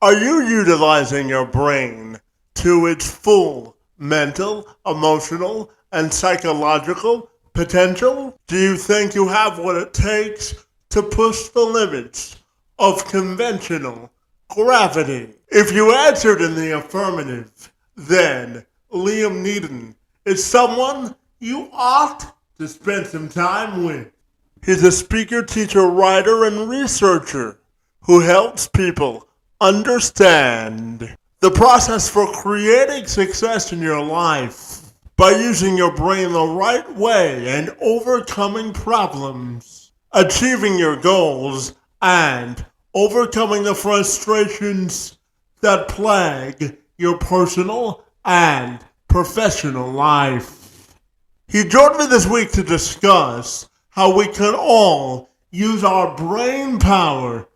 Are you utilizing your brain to its full mental, emotional, and psychological potential? Do you think you have what it takes to push the limits of conventional gravity? If you answered in the affirmative, then Liam Naden is someone you ought to spend some time with. He's a speaker, teacher, writer, and researcher who helps people understand the process for creating success in your life by using your brain the right way and overcoming problems, achieving your goals, and overcoming the frustrations that plague your personal and professional life. He joined me this week to discuss how we can all use our brain power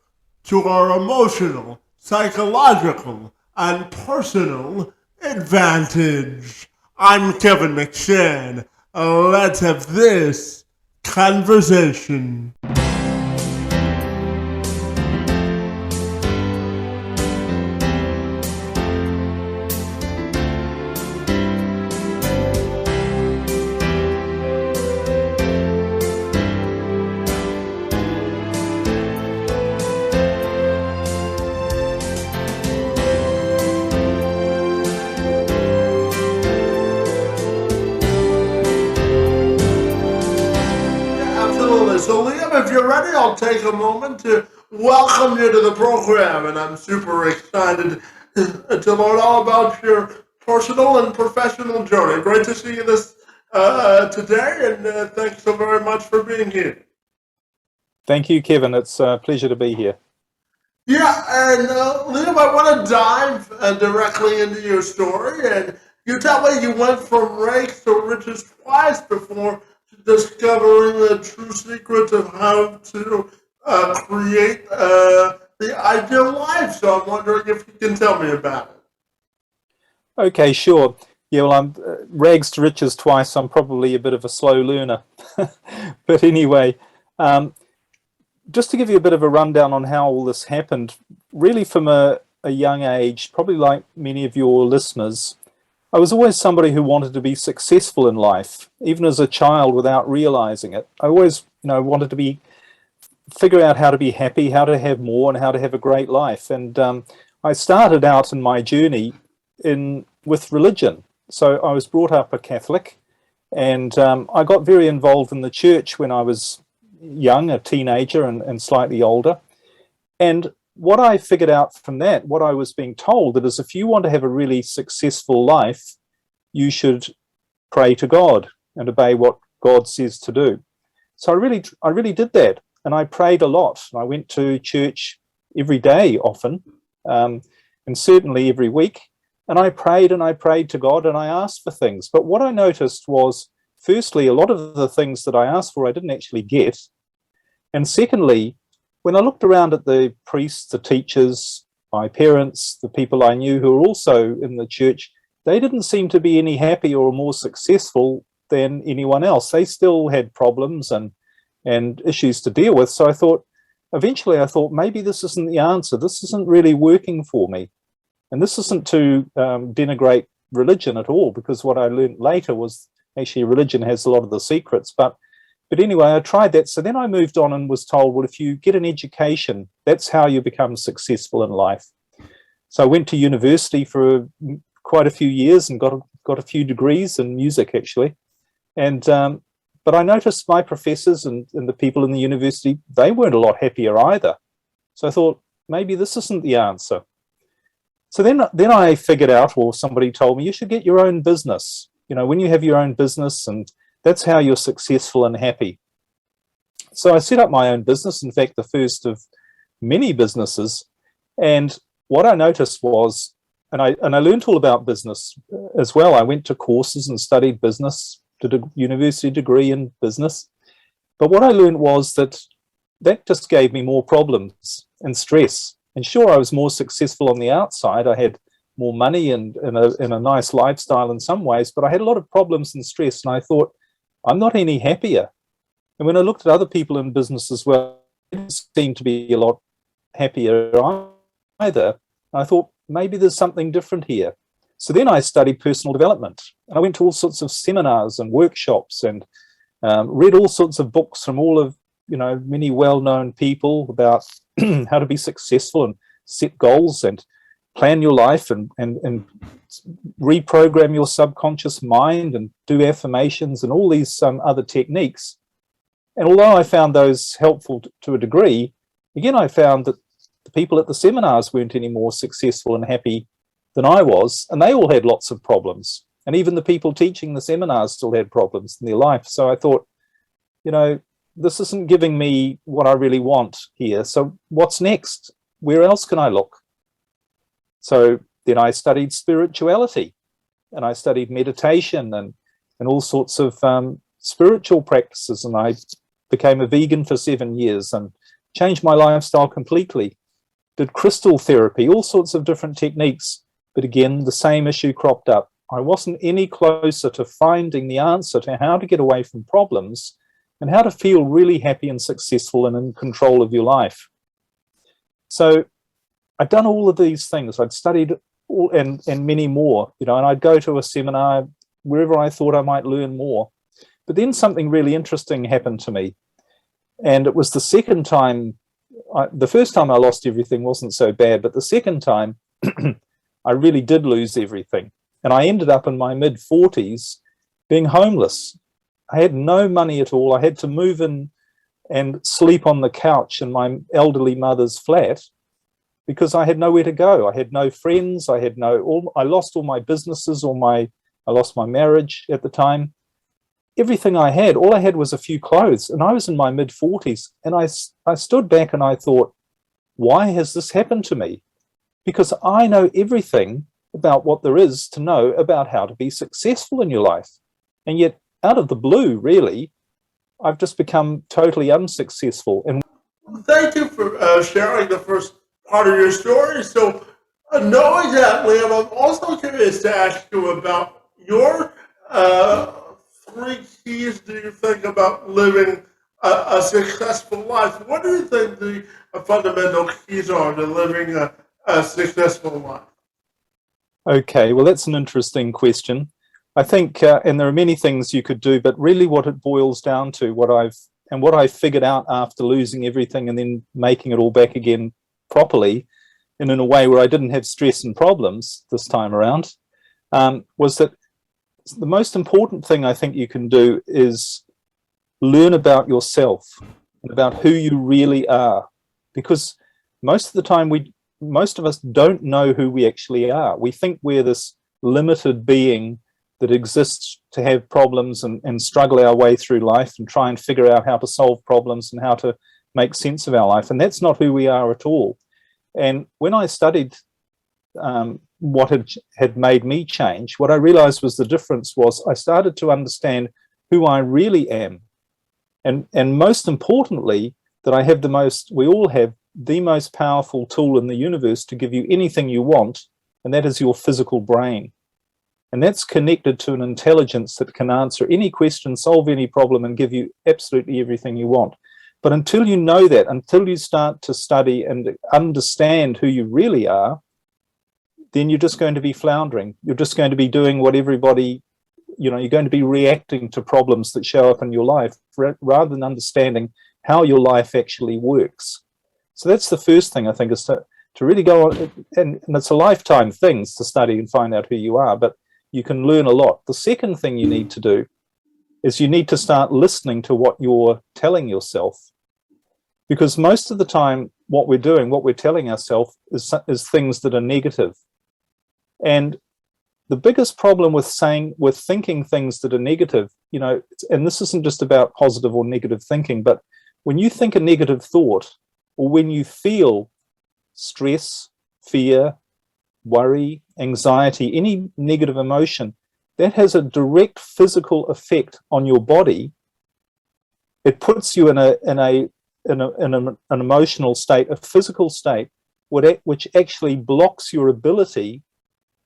to our emotional, psychological, and personal advantage. I'm Kevin McShann. Let's have this conversation. So Liam, if you're ready, I'll take a moment to welcome you to the program, and I'm super excited to learn all about your personal and professional journey. Great to see you this today, and thanks so very much for being here. Thank you, Kevin. It's a pleasure to be here. Yeah, and Liam, I want to dive directly into your story, and you tell me you went from rags to riches twice before discovering the true secrets of how to create the ideal life. So I'm wondering if you can tell me about it. Okay, sure. Yeah, well, I'm rags to riches twice. I'm probably a bit of a slow learner. But anyway, just to give you a bit of a rundown on how all this happened, really from a young age, probably like many of your listeners, I was always somebody who wanted to be successful in life, even as a child without realizing it. I always, wanted to figure out how to be happy, how to have more, and how to have a great life. And I started out in my journey with religion. So I was brought up a Catholic, and I got very involved in the church when I was young, a teenager and slightly older. And what I figured out from that, what I was being told, that is if you want to have a really successful life, you should pray to God and obey what God says to do. So I really did that, and I prayed a lot. I went to church every day often, and certainly every week, and I prayed to God, and I asked for things. But what I noticed was, firstly, a lot of the things that I asked for I didn't actually get, and secondly, when I looked around at the priests, the teachers, my parents, the people I knew who were also in the church, they didn't seem to be any happier or more successful than anyone else. They still had problems and issues to deal with. So eventually I thought, maybe this isn't the answer. This isn't really working for me. And this isn't to denigrate religion at all, because what I learned later was actually religion has a lot of the secrets. But anyway, I tried that. So then I moved on and was told, well, if you get an education, that's how you become successful in life. So I went to university for quite a few years and got a few degrees in music, actually. And but I noticed my professors and the people in the university, they weren't a lot happier either. So I thought, maybe this isn't the answer. So then I figured out, or somebody told me, you should get your own business. When you have your own business, and that's how you're successful and happy. So I set up my own business, in fact, the first of many businesses. And what I noticed was, and I learned all about business as well. I went to courses and studied business, did a university degree in business. But what I learned was that just gave me more problems and stress. And sure, I was more successful on the outside. I had more money and in a nice lifestyle in some ways, but I had a lot of problems and stress. And I thought, I'm not any happier. And when I looked at other people in business as well, they didn't seem to be a lot happier either. And I thought, maybe there's something different here. So then I studied personal development, and I went to all sorts of seminars and workshops, and read all sorts of books from all of, many well-known people about how to be successful and set goals and plan your life and reprogram your subconscious mind and do affirmations and all these other techniques. And although I found those helpful to a degree, again, I found that the people at the seminars weren't any more successful and happy than I was, and they all had lots of problems. And even the people teaching the seminars still had problems in their life. So I thought, this isn't giving me what I really want here. So what's next? Where else can I look? So then I studied spirituality, and I studied meditation and all sorts of spiritual practices. And I became a vegan for 7 years and changed my lifestyle completely. Did crystal therapy, all sorts of different techniques. But again, the same issue cropped up. I wasn't any closer to finding the answer to how to get away from problems and how to feel really happy and successful and in control of your life. So I'd done all of these things. I'd studied all, and many more, and I'd go to a seminar wherever I thought I might learn more. But then something really interesting happened to me. And it was the second time. The first time I lost everything wasn't so bad, but the second time I really did lose everything. And I ended up in my mid-40s being homeless. I had no money at all. I had to move in and sleep on the couch in my elderly mother's flat because I had nowhere to go. I had no friends. I lost all my businesses, I lost my marriage at the time. Everything all I had was a few clothes, and I was in my mid-40s. And I stood back and I thought, why has this happened to me? Because I know everything about what there is to know about how to be successful in your life. And yet, out of the blue, really, I've just become totally unsuccessful. And thank you for sharing the first part of your story. So, knowing that, Liam, I'm also curious to ask you about your 3 keys do you think about living a successful life? What do you think the fundamental keys are to living a successful life? Okay, well, that's an interesting question. I think, and there are many things you could do, but really what it boils down to, what I've figured out after losing everything and then making it all back again properly, and in a way where I didn't have stress and problems this time around, was that the most important thing I think you can do is learn about yourself and about who you really are, because most of the time most of us don't know who we actually are. We think we're this limited being that exists to have problems and struggle our way through life and try and figure out how to solve problems and how to make sense of our life. And that's not who we are at all. And when I studied what had made me change, what I realized was the difference was I started to understand who I really am. And most importantly, that we all have the most powerful tool in the universe to give you anything you want, and that is your physical brain. And that's connected to an intelligence that can answer any question, solve any problem, and give you absolutely everything you want. But until you know that, until you start to study and understand who you really are, then you're just going to be floundering. You're just going to be doing what everybody, you're going to be reacting to problems that show up in your life rather than understanding how your life actually works. So that's the first thing, I think, is to really go on, and it's a lifetime thing to study and find out who you are, but you can learn a lot. The second thing you need to do is you need to start listening to what you're telling yourself. Because most of the time, what we're telling ourselves is things that are negative. And the biggest problem with thinking things that are negative, and this isn't just about positive or negative thinking, but when you think a negative thought, or when you feel stress, fear, worry, anxiety, any negative emotion, that has a direct physical effect on your body. It puts you in an emotional state, a physical state, which actually blocks your ability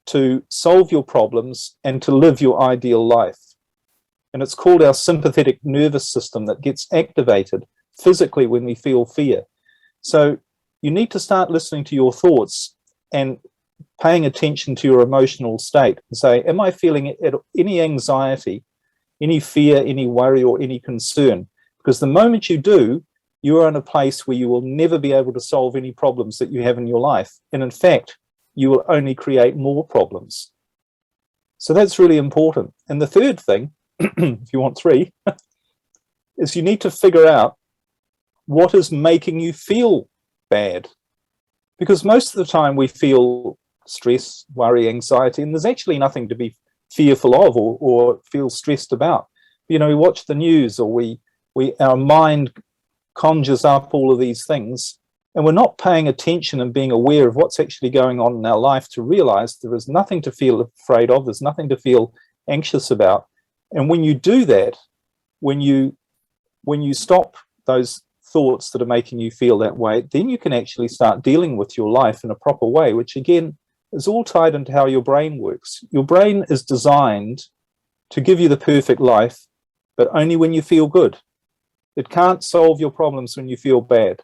to solve your problems and to live your ideal life. And it's called our sympathetic nervous system that gets activated physically when we feel fear. So you need to start listening to your thoughts and paying attention to your emotional state and say, am I feeling any anxiety, any fear, any worry, or any concern? Because the moment you do, you are in a place where you will never be able to solve any problems that you have in your life. And in fact, you will only create more problems. So that's really important. And the third thing, if you want three, is you need to figure out what is making you feel bad. Because most of the time we feel stress, worry, anxiety, and there's actually nothing to be fearful of or feel stressed about. You know, we watch the news, or our mind conjures up all of these things, and we're not paying attention and being aware of what's actually going on in our life to realize there is nothing to feel afraid of, there's nothing to feel anxious about. And when you do that, when you stop those thoughts that are making you feel that way, then you can actually start dealing with your life in a proper way, which again is all tied into how your brain works. Your brain is designed to give you the perfect life, but only when you feel good. It can't solve your problems when you feel bad.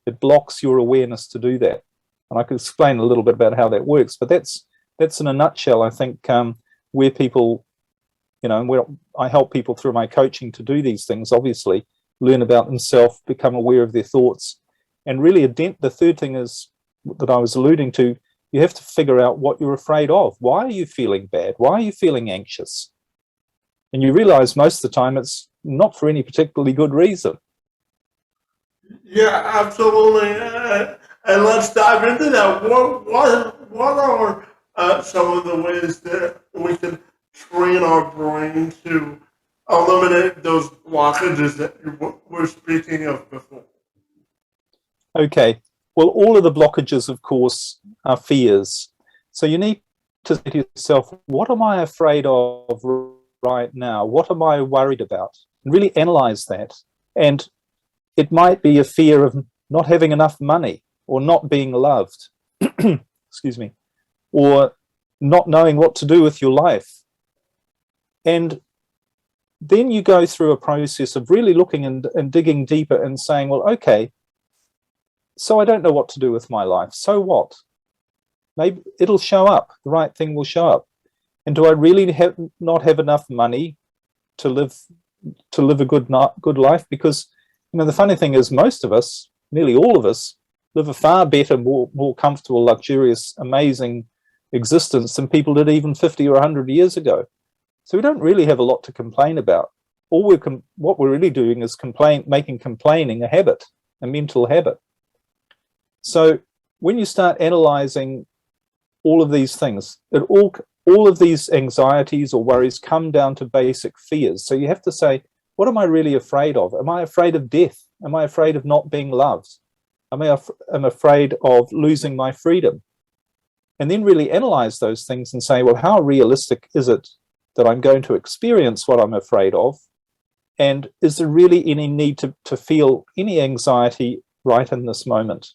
It blocks your awareness to do that. And I can explain a little bit about how that works, but that's in a nutshell, I think, where people, you know, where I help people through my coaching to do these things, obviously, learn about themselves, become aware of their thoughts. And really, the third thing is that I was alluding to, you have to figure out what you're afraid of. Why are you feeling bad? Why are you feeling anxious? And you realize most of the time it's not for any particularly good reason. Yeah, absolutely. And let's dive into that. What are some of the ways that we can train our brain to eliminate those blockages that you were speaking of before? Okay. Well, all of the blockages, of course, are fears. So you need to say to yourself, what am I afraid of right now? What am I worried about? And really analyze that. And it might be a fear of not having enough money, or not being loved, excuse me, or not knowing what to do with your life. And then you go through a process of really looking and digging deeper and saying, well, okay, so I don't know what to do with my life. So what? Maybe it'll show up. The right thing will show up. And do I really not have enough money to live a good life? Because, you know, the funny thing is, most of us, nearly all of us, live a far better, more comfortable, luxurious, amazing existence than people did even 50 or 100 years ago. So we don't really have a lot to complain about. What we're really doing is making complaining a habit, a mental habit. So when you start analyzing all of these things, all of these anxieties or worries come down to basic fears. So you have to say, what am I really afraid of? Am I afraid of death? Am I afraid of not being loved? Am I afraid of losing my freedom? And then really analyze those things and say, well, how realistic is it that I'm going to experience what I'm afraid of? And is there really any need to feel any anxiety right in this moment?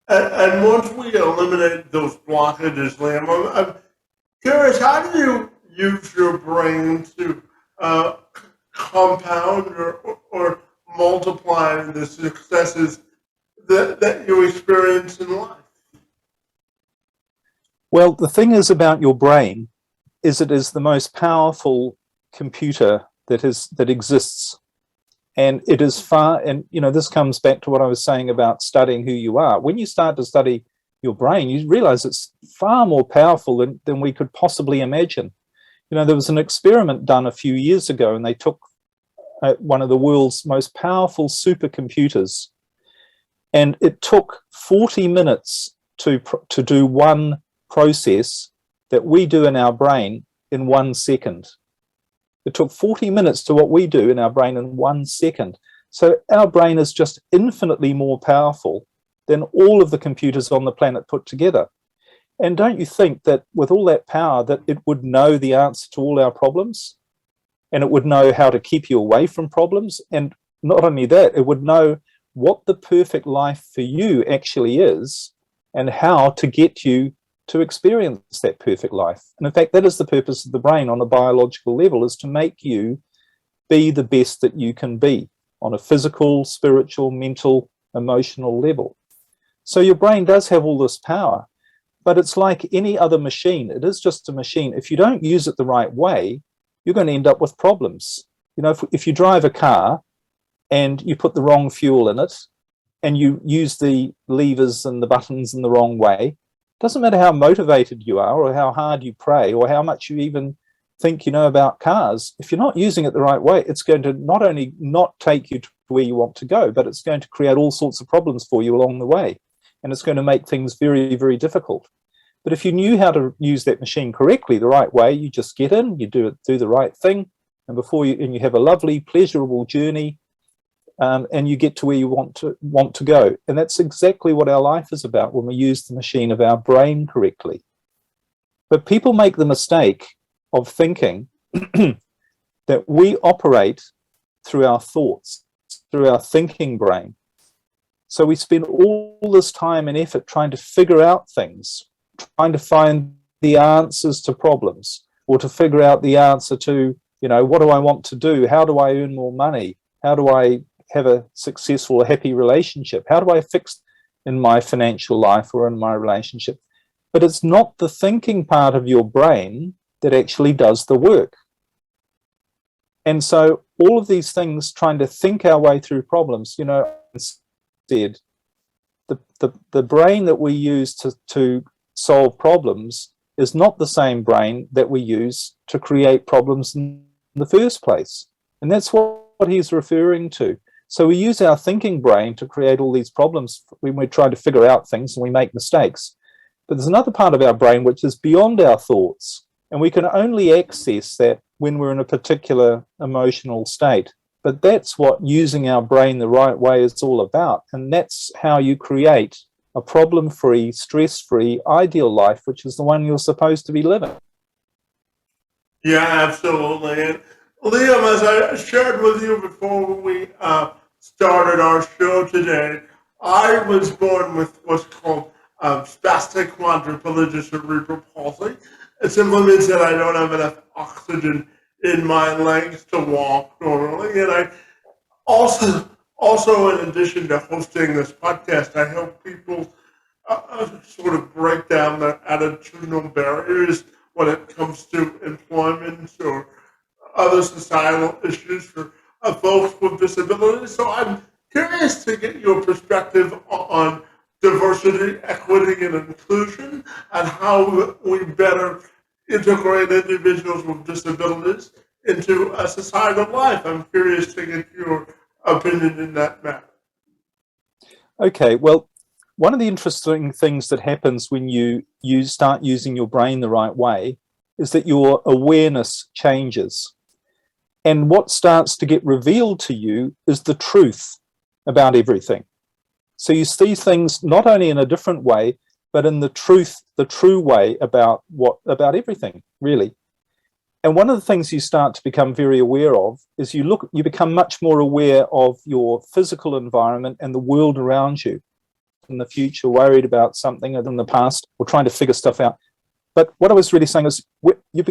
And once we eliminate those blockages, Liam, I'm curious, how do you use your brain to compound or multiply the successes that you experience in life? Well, the thing is about your brain is it is the most powerful computer that exists. And it is and you know, this comes back to what I was saying about studying who you are. When you start to study your brain, you realize it's far more powerful than we could possibly imagine. You know, there was an experiment done a few years ago, and they took one of the world's most powerful supercomputers, and it took 40 minutes to do one process that we do in our brain in 1 second. It took 40 minutes to what we do in our brain in 1 second. So our brain is just infinitely more powerful than all of the computers on the planet put together. And don't you think that with all that power that it would know the answer to all our problems, and it would know how to keep you away from problems? And not only that, it would know what the perfect life for you actually is and how to get you to experience that perfect life. And in fact, that is the purpose of the brain on a biological level, is to make you be the best that you can be on a physical, spiritual, mental, emotional level. So your brain does have all this power, but it's like any other machine. It is just a machine. If you don't use it the right way, you're going to end up with problems. You know, if you drive a car and you put the wrong fuel in it and you use the levers and the buttons in the wrong way, it doesn't matter how motivated you are or how hard you pray or how much you even think you know about cars. If you're not using it the right way, it's going to not only not take you to where you want to go, but it's going to create all sorts of problems for you along the way. And it's going to make things very, very difficult. But if you knew how to use that machine correctly, the right way, you just get in, you do the right thing, and you have a lovely, pleasurable journey, and you get to where you want to go. And that's exactly what our life is about when we use the machine of our brain correctly. But people make the mistake of thinking that we operate through our thoughts, through our thinking brain. So we spend all this time and effort trying to figure out things, trying to find the answers to problems, or to figure out the answer to, you know, what do I want to do? How do I earn more money? How do I have a successful, happy relationship? How do I fix in my financial life or in my relationship? But it's not the thinking part of your brain that actually does the work. And so all of these things, trying to think our way through problems, you know, instead, the brain that we use to solve problems is not the same brain that we use to create problems in the first place. And that's what he's referring to. So we use our thinking brain to create all these problems when we're trying to figure out things and we make mistakes. But there's another part of our brain which is beyond our thoughts, and we can only access that when we're in a particular emotional state. But that's what using our brain the right way is all about. And that's how you create a problem-free, stress-free, ideal life, which is the one you're supposed to be living. Yeah, absolutely. And Liam, as I shared with you before we started our show today, I was born with what's called spastic quadriplegia cerebral palsy. It simply means that I don't have enough oxygen in my legs to walk normally. And I also, in addition to hosting this podcast, I help people sort of break down their attitudinal barriers when it comes to employment or other societal issues for folks with disabilities. So I'm curious to get your perspective on diversity, equity, and inclusion, and how we better integrate individuals with disabilities into a societal life. I'm curious to get your opinion in that matter. Okay, well, one of the interesting things that happens when you start using your brain the right way is that your awareness changes. And what starts to get revealed to you is the truth about everything. So you see things not only in a different way, but in the true way about everything, really. And one of the things you start to become very aware of is you become much more aware of your physical environment and the world around you. In the future, worried about something in the past, or trying to figure stuff out. But what I was really saying is, when you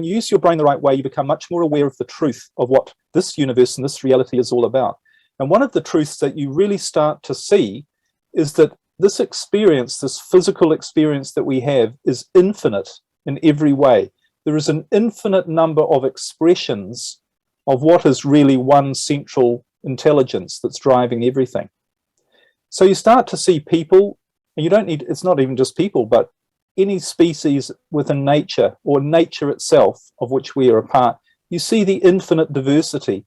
use your brain the right way, you become much more aware of the truth of what this universe and this reality is all about. And one of the truths that you really start to see is that this experience, this physical experience that we have, is infinite in every way. There is an infinite number of expressions of what is really one central intelligence that's driving everything. So you start to see people, and it's not even just people, but any species within nature, or nature itself, of which we are a part. You see the infinite diversity,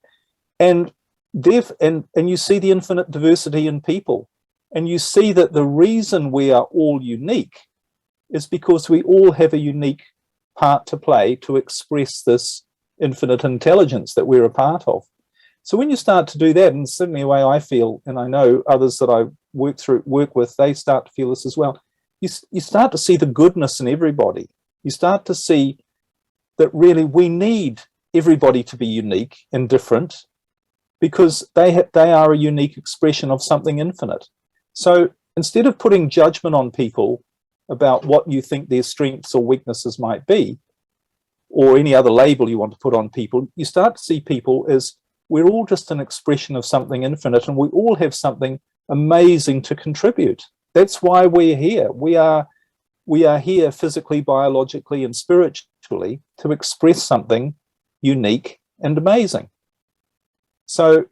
and you see the infinite diversity in people. And you see that the reason we are all unique is because we all have a unique part to play to express this infinite intelligence that we're a part of. So when you start to do that, and certainly the way I feel, and I know others that I work with, they start to feel this as well, you start to see the goodness in everybody. You start to see that really we need everybody to be unique and different, because they are a unique expression of something infinite. So instead of putting judgment on people about what you think their strengths or weaknesses might be, or any other label you want to put on people, you start to see people as we're all just an expression of something infinite, and we all have something amazing to contribute. That's why we're here. We are here physically, biologically, and spiritually to express something unique and amazing. So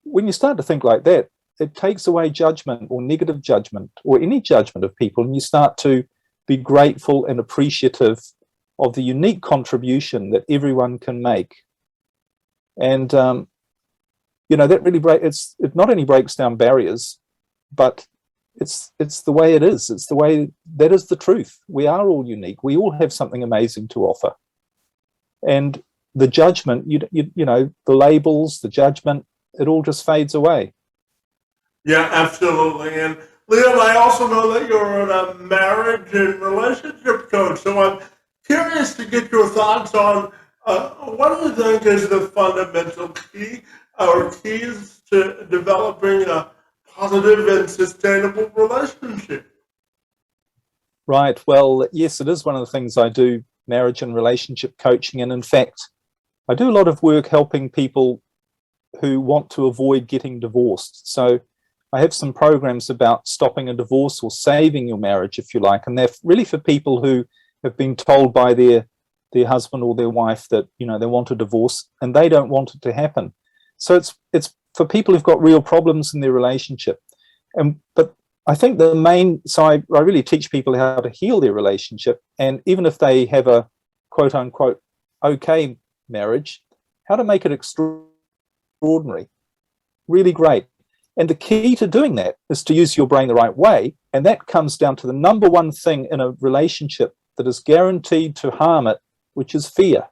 when you start to think like that, it takes away judgment or negative judgment or any judgment of people, and you start to be grateful and appreciative of the unique contribution that everyone can make. And you know, that really it not only breaks down barriers, but it's the way it is. It's the way, that is the truth. We are all unique. We all have something amazing to offer. And the judgment, you know, the labels, the judgment, it all just fades away. Yeah, absolutely. And Liam, I also know that you're a marriage and relationship coach, so I'm curious to get your thoughts on what do you think is the fundamental key or keys to developing a positive and sustainable relationship? Right. Well, yes, it is one of the things I do, marriage and relationship coaching. And in fact, I do a lot of work helping people who want to avoid getting divorced. So I have some programs about stopping a divorce or saving your marriage, if you like. And they're really for people who have been told by their husband or their wife that, you know, they want a divorce and they don't want it to happen. So it's for people who've got real problems in their relationship. But I think the main, so I really teach people how to heal their relationship. And even if they have a quote unquote okay marriage, how to make it extraordinary, really great. And the key to doing that is to use your brain the right way. And that comes down to the number one thing in a relationship that is guaranteed to harm it, which is fear.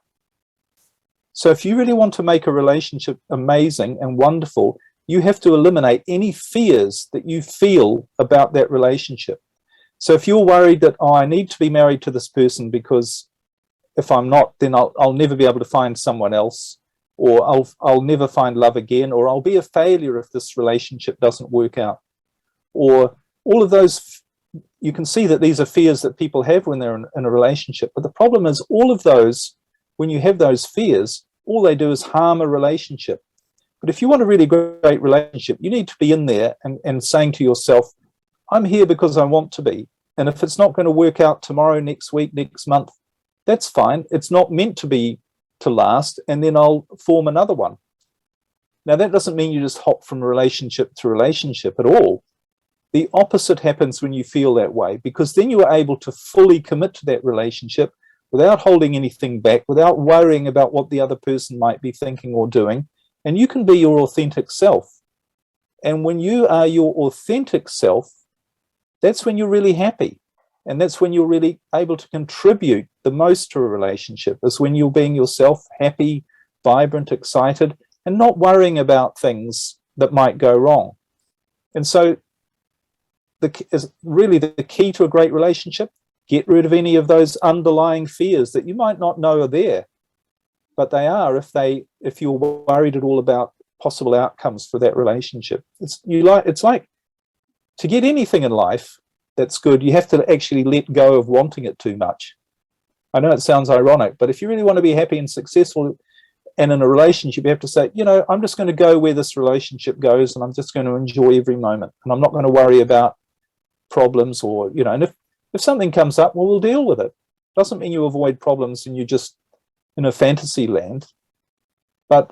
So if you really want to make a relationship amazing and wonderful, you have to eliminate any fears that you feel about that relationship. So if you're worried that, oh, I need to be married to this person because if I'm not, then I'll never be able to find someone else, or I'll never find love again, or I'll be a failure if this relationship doesn't work out, or all of those, you can see that these are fears that people have when they're in a relationship. But the problem is all of those, when you have those fears, all they do is harm a relationship. But if you want a really great relationship, you need to be in there and saying to yourself, I'm here because I want to be. And if it's not going to work out tomorrow, next week, next month, that's fine. It's not meant to be to last, and then I'll form another one. Now, that doesn't mean you just hop from relationship to relationship at all. The opposite happens when you feel that way, because then you are able to fully commit to that relationship without holding anything back, without worrying about what the other person might be thinking or doing, and you can be your authentic self. And when you are your authentic self, that's when you're really happy. And that's when you're really able to contribute the most to a relationship, is when you're being yourself, happy, vibrant, excited, and not worrying about things that might go wrong. And so is really the key to a great relationship. Get rid of any of those underlying fears that you might not know are there, but they are if you're worried at all about possible outcomes for that relationship. It's like to get anything in life that's good, you have to actually let go of wanting it too much. I know it sounds ironic, but if you really want to be happy and successful and in a relationship, you have to say, you know, I'm just going to go where this relationship goes, and I'm just going to enjoy every moment, and I'm not going to worry about problems, or, you know, and if something comes up, well, we'll deal with it. Doesn't mean you avoid problems and you're just in a fantasy land. But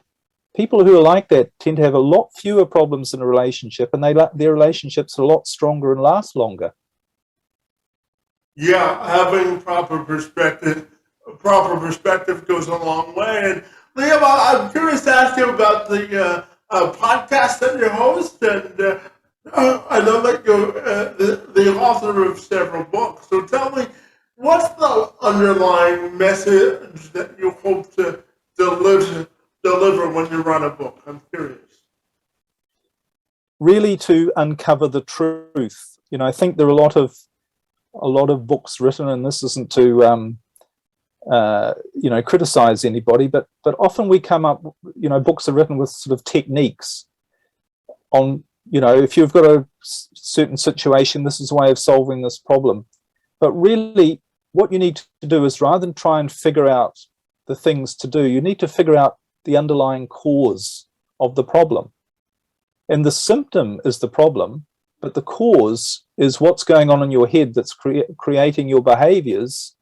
people who are like that tend to have a lot fewer problems in a relationship, and their relationships are a lot stronger and last longer. Yeah, having proper perspective goes a long way. And Liam, I'm curious to ask you about the podcast that you host, and I know that you're the author of several books. So tell me, what's the underlying message that you hope to deliver when you write a book? I'm curious. Really to uncover the truth. You know, I think there are a lot of books written, and this isn't to you know, criticize anybody, but often we come up, you know, books are written with sort of techniques on, you know, if you've got a certain situation, this is a way of solving this problem. But really what you need to do is, rather than try and figure out the things to do, you need to figure out the underlying cause of the problem. And the symptom is the problem, but the cause is what's going on in your head that's creating your behaviors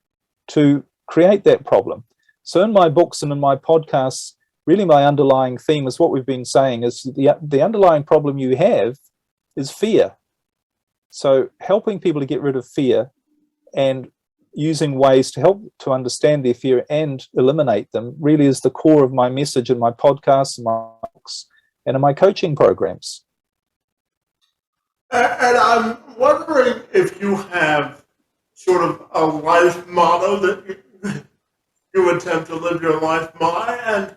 to create that problem. So in my books and in my podcasts, really my underlying theme is what we've been saying is the underlying problem you have is fear. So helping people to get rid of fear and using ways to help to understand their fear and eliminate them really is the core of my message in my podcasts and my books and in my coaching programs. And I'm wondering if you have sort of a life motto that you attempt to live your life by. And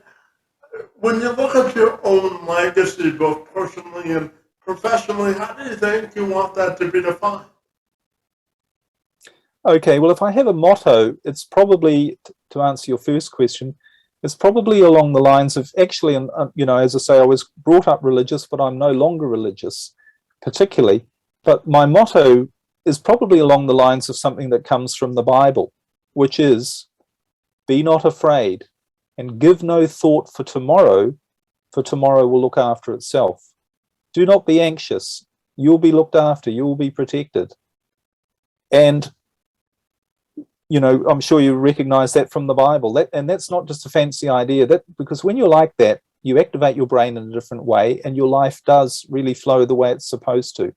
when you look at your own legacy, both personally and professionally, how do you think you want that to be defined? Okay, well, if I have a motto, it's probably, to answer your first question, it's probably along the lines of actually, as I say, I was brought up religious, but I'm no longer religious particularly. But my motto is probably along the lines of something that comes from the Bible, which is, be not afraid and give no thought for tomorrow will look after itself. Do not be anxious. You'll be looked after. You will be protected. And I'm sure you recognize that from the Bible. And that's not just a fancy idea. Because when you're like that, you activate your brain in a different way, and your life does really flow the way it's supposed to.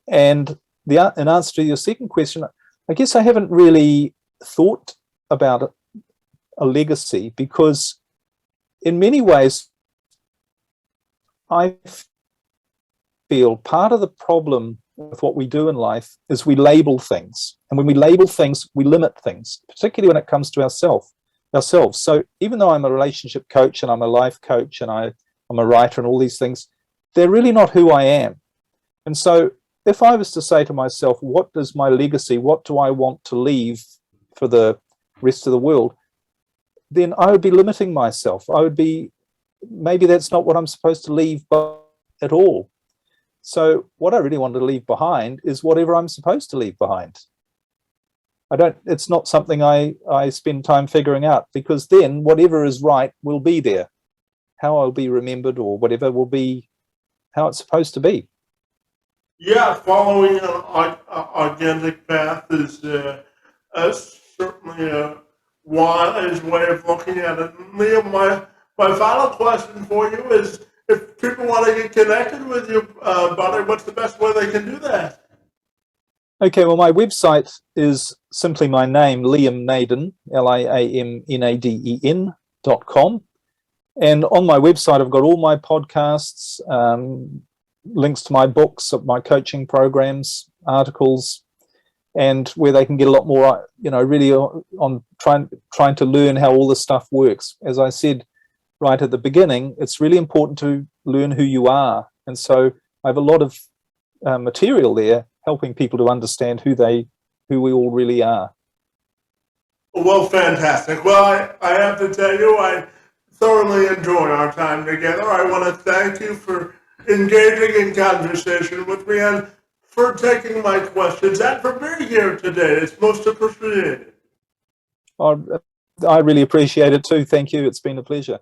And in answer to your second question, I guess I haven't really thought about a legacy, because in many ways, I feel part of the problem with what we do in life is we label things. And when we label things, we limit things, particularly when it comes to ourselves. So even though I'm a relationship coach and I'm a life coach and I'm a writer and all these things, they're really not who I am. And so if I was to say to myself, what is my legacy? What do I want to leave for the rest of the world? Then I would be limiting myself. Maybe that's not what I'm supposed to leave at all. So what I really want to leave behind is whatever I'm supposed to leave behind. It's not something I spend time figuring out, because then whatever is right will be there. How I'll be remembered or whatever will be how it's supposed to be. Yeah, following an organic path is certainly a wise way of looking at it. And Liam, my final question for you is, if people want to get connected with you, buddy, what's the best way they can do that? Okay, well, my website is simply my name, Liam Naden, LIAMNADEN.com. And on my website, I've got all my podcasts, links to my books, my coaching programs, articles, and where they can get a lot more, really on trying to learn how all this stuff works. As I said right at the beginning, it's really important to learn who you are. And so I have a lot of material there helping people to understand who we all really are. Well, fantastic. Well, I have to tell you, I thoroughly enjoy our time together. I want to thank you for engaging in conversation with me and for taking my questions and for being here today. It's most appreciated. I really appreciate it too. Thank you. It's been a pleasure.